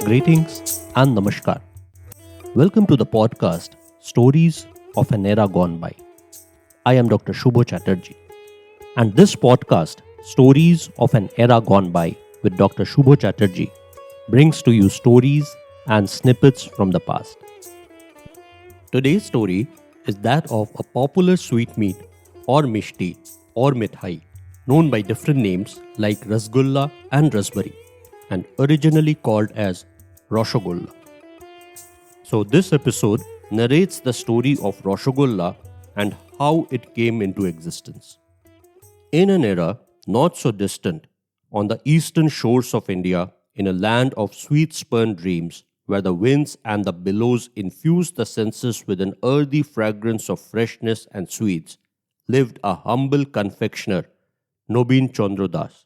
Greetings and namaskar. Welcome to the podcast Stories of an Era Gone By. I am Dr. Shubho Chatterjee, and this podcast, Stories of an Era Gone By with Dr. Shubho Chatterjee, brings to you stories and snippets from the past. Today's story is that of a popular sweetmeat or mishti or mithai, known by different names like Rasgulla and Raspberry, and originally called as Roshogolla. So this episode narrates the story of Roshogolla and how it came into existence. In an era not so distant, on the eastern shores of India, in a land of sweet-spurned dreams, where the winds and the billows infused the senses with an earthy fragrance of freshness and sweets, lived a humble confectioner, Nobin Chandra Das.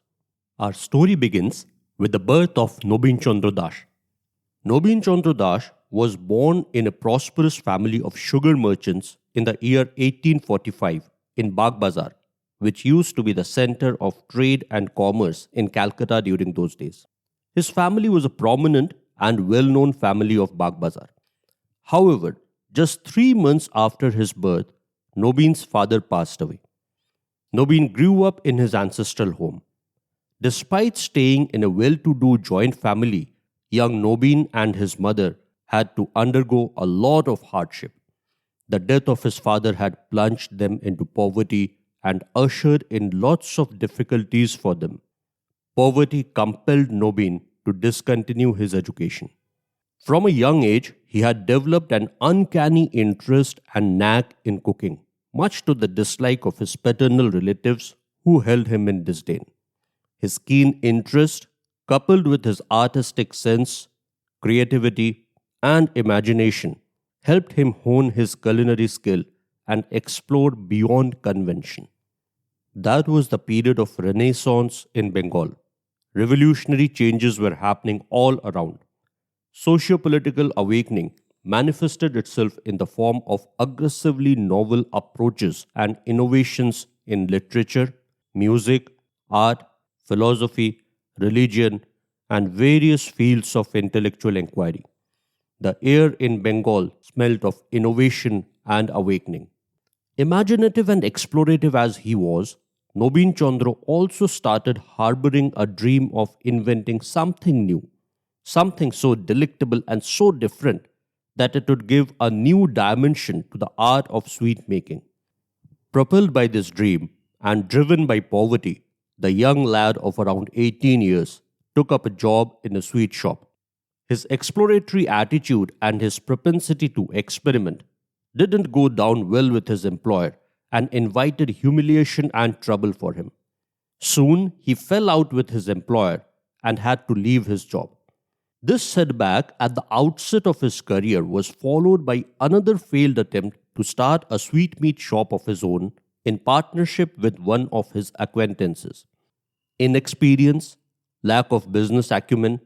Our story begins with the birth of Nobin Chandra Das. Nobin Chandra Das was born in a prosperous family of sugar merchants in the year 1845 in Bagh Bazar, which used to be the center of trade and commerce in Calcutta during those days. His family was a prominent and well-known family of Bagh Bazar. However, just 3 months after his birth, Nobin's father passed away. Nobin grew up in his ancestral home. Despite staying in a well-to-do joint family, young Nobin and his mother had to undergo a lot of hardship. The death of his father had plunged them into poverty and ushered in lots of difficulties for them. Poverty compelled Nobin to discontinue his education. From a young age, he had developed an uncanny interest and knack in cooking, much to the dislike of his paternal relatives who held him in disdain. His keen interest, coupled with his artistic sense, creativity, and imagination, helped him hone his culinary skill and explore beyond convention. That was the period of Renaissance in Bengal. Revolutionary changes were happening all around. Socio-political awakening manifested itself in the form of aggressively novel approaches and innovations in literature, music, art, philosophy, religion, and various fields of intellectual inquiry. The air in Bengal smelt of innovation and awakening. Imaginative and explorative as he was, Nobin Chandra also started harboring a dream of inventing something new, something so delectable and so different that it would give a new dimension to the art of sweet making. Propelled by this dream and driven by poverty, the young lad of around 18 years took up a job in a sweet shop. His exploratory attitude and his propensity to experiment didn't go down well with his employer and invited humiliation and trouble for him. Soon, he fell out with his employer and had to leave his job. This setback at the outset of his career was followed by another failed attempt to start a sweetmeat shop of his own in partnership with one of his acquaintances. Inexperience, lack of business acumen,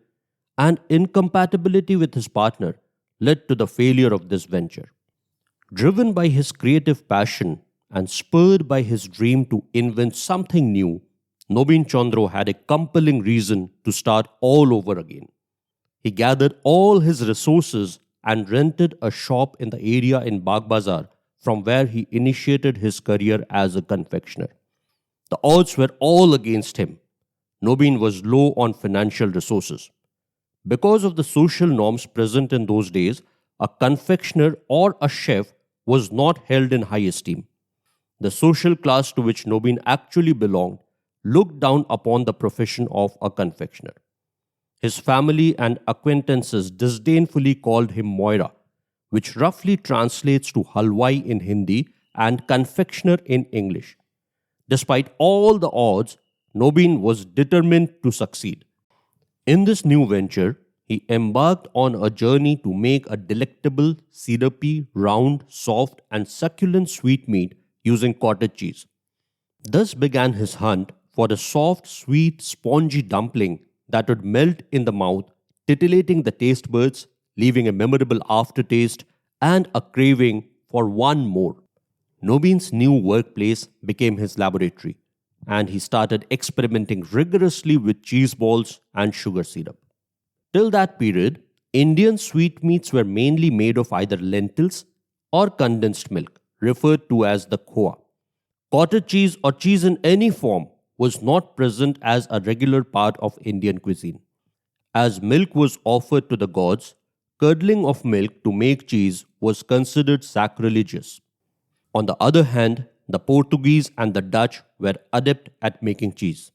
and incompatibility with his partner led to the failure of this venture. Driven by his creative passion and spurred by his dream to invent something new, Nobin Chandra had a compelling reason to start all over again. He gathered all his resources and rented a shop in the area in Bagh Bazar from where he initiated his career as a confectioner. The odds were all against him. Nobin was low on financial resources. Because of the social norms present in those days, a confectioner or a chef was not held in high esteem. The social class to which Nobin actually belonged looked down upon the profession of a confectioner. His family and acquaintances disdainfully called him Moira, which roughly translates to halwai in Hindi and confectioner in English. Despite all the odds, Nobin was determined to succeed. In this new venture, he embarked on a journey to make a delectable, syrupy, round, soft, and succulent sweetmeat using cottage cheese. Thus began his hunt for a soft, sweet, spongy dumpling that would melt in the mouth, titillating the taste buds, leaving a memorable aftertaste and a craving for one more. Nobin's new workplace became his laboratory, and he started experimenting rigorously with cheese balls and sugar syrup. Till that period, Indian sweetmeats were mainly made of either lentils or condensed milk, referred to as the khoa. Cottage cheese or cheese in any form was not present as a regular part of Indian cuisine. As milk was offered to the gods, curdling of milk to make cheese was considered sacrilegious. On the other hand, the Portuguese and the Dutch were adept at making cheese.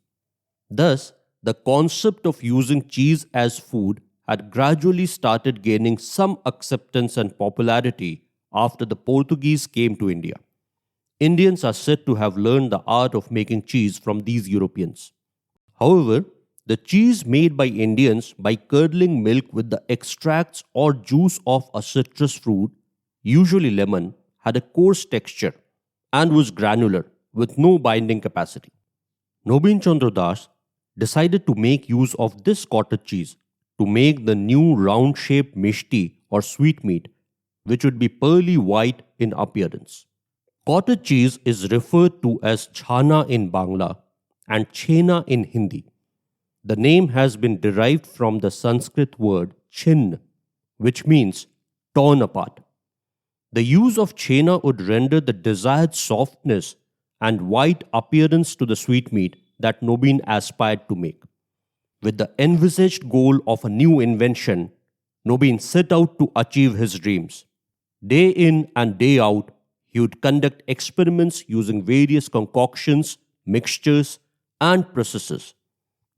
Thus, the concept of using cheese as food had gradually started gaining some acceptance and popularity after the Portuguese came to India. Indians are said to have learned the art of making cheese from these Europeans. However, the cheese made by Indians by curdling milk with the extracts or juice of a citrus fruit, usually lemon, had a coarse texture and was granular with no binding capacity. Nobin Chandra Das decided to make use of this cottage cheese to make the new round-shaped mishti or sweetmeat, which would be pearly white in appearance. Cottage cheese is referred to as chhana in Bangla and chhena in Hindi. The name has been derived from the Sanskrit word chin, which means torn apart. The use of chhena would render the desired softness and white appearance to the sweetmeat that Nobin aspired to make. With the envisaged goal of a new invention, Nobin set out to achieve his dreams. Day in and day out, he would conduct experiments using various concoctions, mixtures, and processes.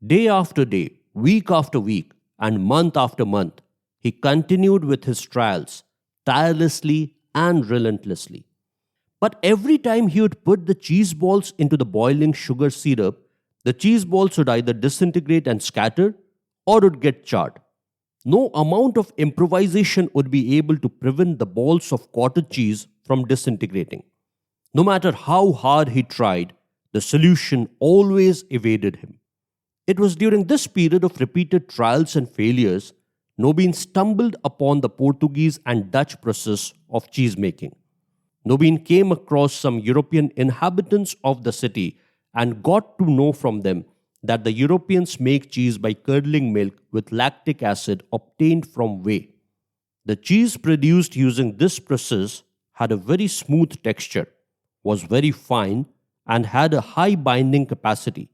Day after day, week after week, and month after month, he continued with his trials, tirelessly and relentlessly. But every time he would put the cheese balls into the boiling sugar syrup, the cheese balls would either disintegrate and scatter or would get charred. No amount of improvisation would be able to prevent the balls of cottage cheese from disintegrating. No matter how hard he tried, the solution always evaded him. It was during this period of repeated trials and failures, Nobin stumbled upon the Portuguese and Dutch process of cheese making. Nobin came across some European inhabitants of the city and got to know from them that the Europeans make cheese by curdling milk with lactic acid obtained from whey. The cheese produced using this process had a very smooth texture, was very fine, and had a high binding capacity,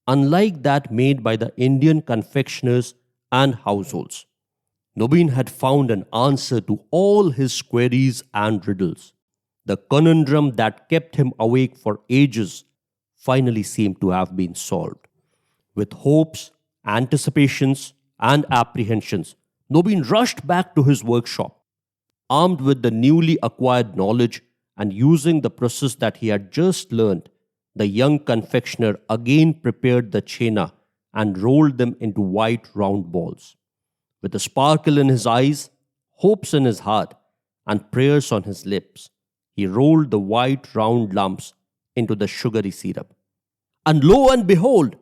unlike that made by the Indian confectioners and households. Nobin had found an answer to all his queries and riddles. The conundrum that kept him awake for ages finally seemed to have been solved. With hopes, anticipations, and apprehensions, Nobin rushed back to his workshop. Armed with the newly acquired knowledge and using the process that he had just learned, the young confectioner again prepared the chhena and rolled them into white round balls. With a sparkle in his eyes, hopes in his heart, and prayers on his lips, he rolled the white round lumps into the sugary syrup. And lo and behold,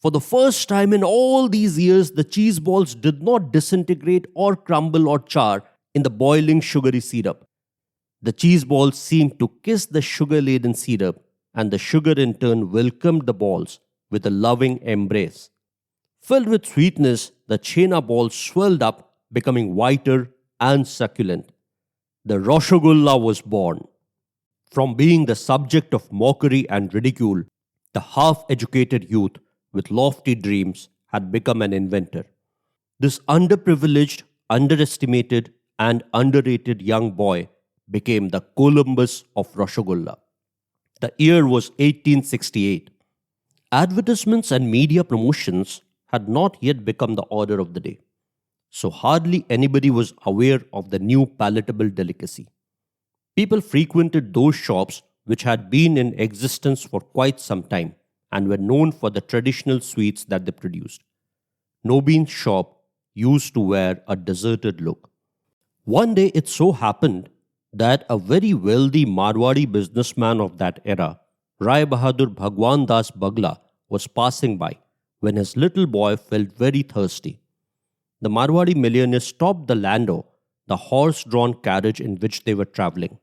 for the first time in all these years, the cheese balls did not disintegrate or crumble or char in the boiling sugary syrup. The cheese balls seemed to kiss the sugar-laden syrup, and the sugar in turn welcomed the balls with a loving embrace. Filled with sweetness, the chhena balls swelled up, becoming whiter and succulent. The Roshogolla was born. From being the subject of mockery and ridicule, the half-educated youth with lofty dreams had become an inventor. This underprivileged, underestimated, and underrated young boy became the Columbus of Roshogolla. The year was 1868. Advertisements and media promotions had not yet become the order of the day, so hardly anybody was aware of the new palatable delicacy. People frequented those shops which had been in existence for quite some time and were known for the traditional sweets that they produced. Nobin's shop used to wear a deserted look. One day it so happened that a very wealthy Marwari businessman of that era, Rai Bahadur Bhagwan Das Bagla, was passing by when his little boy felt very thirsty. The Marwari millionaire stopped the landau, the horse-drawn carriage in which they were travelling.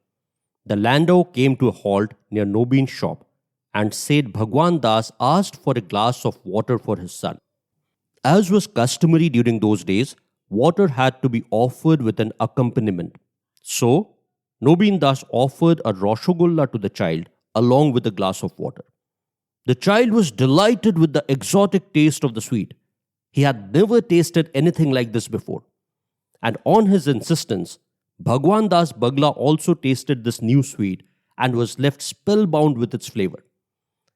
The landau came to a halt near Nobin's shop, and Seth Bhagwan Das asked for a glass of water for his son. As was customary during those days, water had to be offered with an accompaniment. So, Nobin Das offered a Roshogolla to the child along with a glass of water. The child was delighted with the exotic taste of the sweet. He had never tasted anything like this before. And on his insistence, Bhagwan Das Bagla also tasted this new sweet and was left spellbound with its flavor.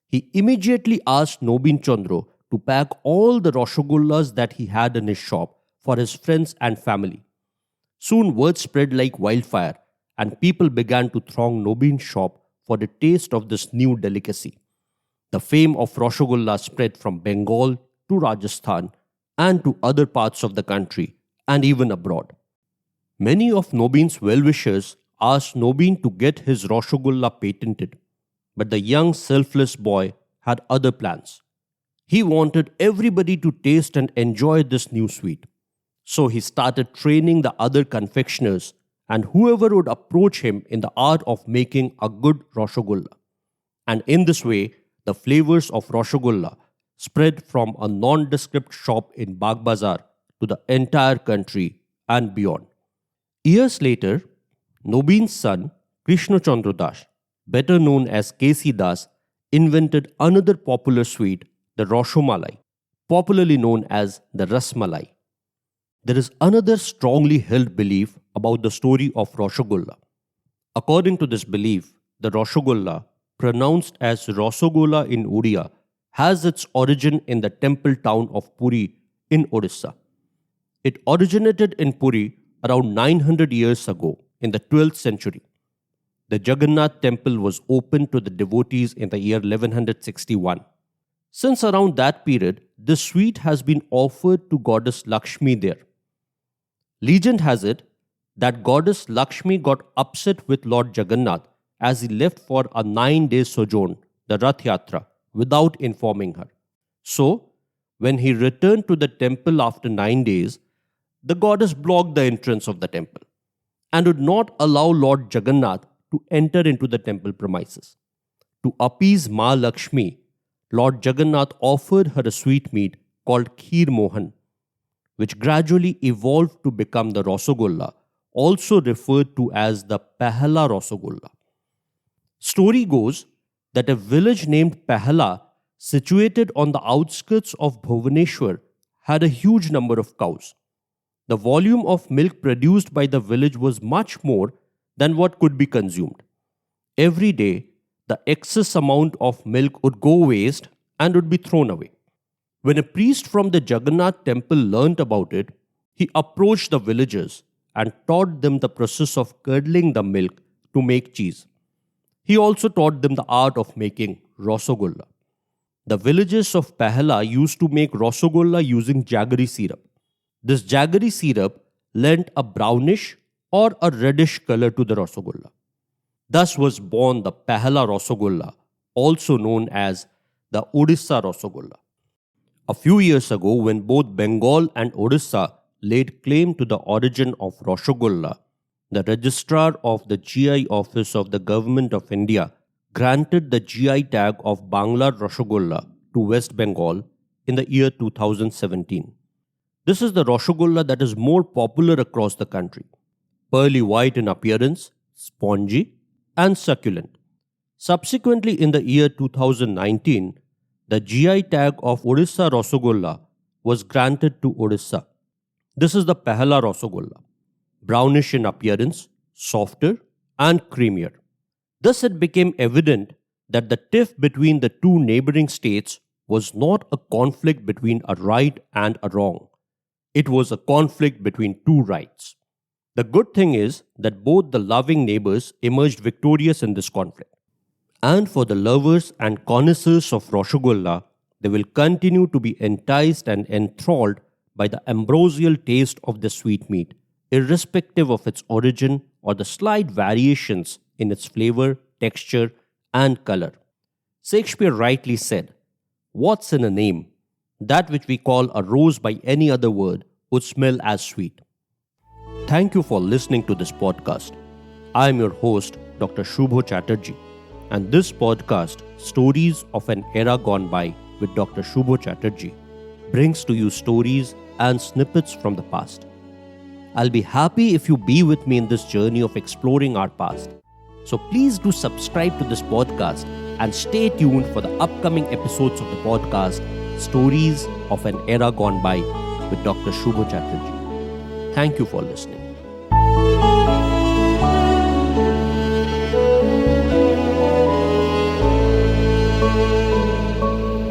He immediately asked Nobin Chandra to pack all the Roshogollas that he had in his shop for his friends and family. Soon word spread like wildfire and people began to throng Nobin's shop for the taste of this new delicacy. The fame of Roshogolla spread from Bengal to Rajasthan and to other parts of the country and even abroad. Many of Nobin's well-wishers asked Nobin to get his Roshogolla patented, but the young selfless boy had other plans. He wanted everybody to taste and enjoy this new sweet. So he started training the other confectioners and whoever would approach him in the art of making a good Roshogolla. And in this way, the flavors of Roshogolla spread from a nondescript shop in Bagh Bazar to the entire country and beyond. Years later, Nobin's son, Krishna Chandra Das, better known as K.C. Das, invented another popular sweet, the Roshomalai, popularly known as the Rasmalai. There is another strongly held belief about the story of Roshogolla. According to this belief, the Roshogolla, pronounced as Roshogolla in Odia, has its origin in the temple town of Puri in Odisha. It originated in Puri around 900 years ago in the 12th century. The Jagannath Temple was opened to the devotees in the year 1161. Since around that period, this sweet has been offered to goddess Lakshmi there. Legend has it that goddess Lakshmi got upset with Lord Jagannath as he left for a 9-day sojourn, the Rath Yatra, without informing her. So, when he returned to the temple after 9 days, the goddess blocked the entrance of the temple and would not allow Lord Jagannath to enter into the temple premises. To appease Ma Lakshmi, Lord Jagannath offered her a sweetmeat called Kheer Mohan, which gradually evolved to become the Roshogolla, also referred to as the Pehla Roshogolla. Story goes that a village named Pehla, situated on the outskirts of Bhubaneswar, had a huge number of cows. The volume of milk produced by the village was much more than what could be consumed. Every day, the excess amount of milk would go waste and would be thrown away. When a priest from the Jagannath temple learnt about it, he approached the villagers and taught them the process of curdling the milk to make cheese. He also taught them the art of making Roshogolla. The villagers of Pehla used to make Roshogolla using jaggery syrup. This jaggery syrup lent a brownish or a reddish color to the Roshogolla. Thus was born the Pehla Roshogolla, also known as the Odisha Roshogolla. A few years ago, when both Bengal and Odisha laid claim to the origin of Roshogolla, the registrar of the GI office of the Government of India granted the GI tag of Bangla Roshogolla to West Bengal in the year 2017. This is the Roshogolla that is more popular across the country. Pearly white in appearance, spongy, and succulent. Subsequently, in the year 2019, the GI tag of Odisha Roshogolla was granted to Odisha. This is the Pehla Roshogolla, brownish in appearance, softer, and creamier. Thus, it became evident that the tiff between the two neighboring states was not a conflict between a right and a wrong. It was a conflict between two rights. The good thing is that both the loving neighbors emerged victorious in this conflict. And for the lovers and connoisseurs of Roshogolla, they will continue to be enticed and enthralled by the ambrosial taste of the sweetmeat, irrespective of its origin or the slight variations in its flavor, texture, and color. Shakespeare rightly said, "What's in a name? That which we call a rose by any other word would smell as sweet." Thank you for listening to this podcast. I am your host, Dr. Shubho Chatterjee, and this podcast, Stories of an Era Gone By with Dr. Shubho Chatterjee, brings to you stories and snippets from the past. I'll be happy if you be with me in this journey of exploring our past. So please do subscribe to this podcast and stay tuned for the upcoming episodes of the podcast, Stories of an Era Gone By with Dr. Shubho Chatterjee. Thank you for listening.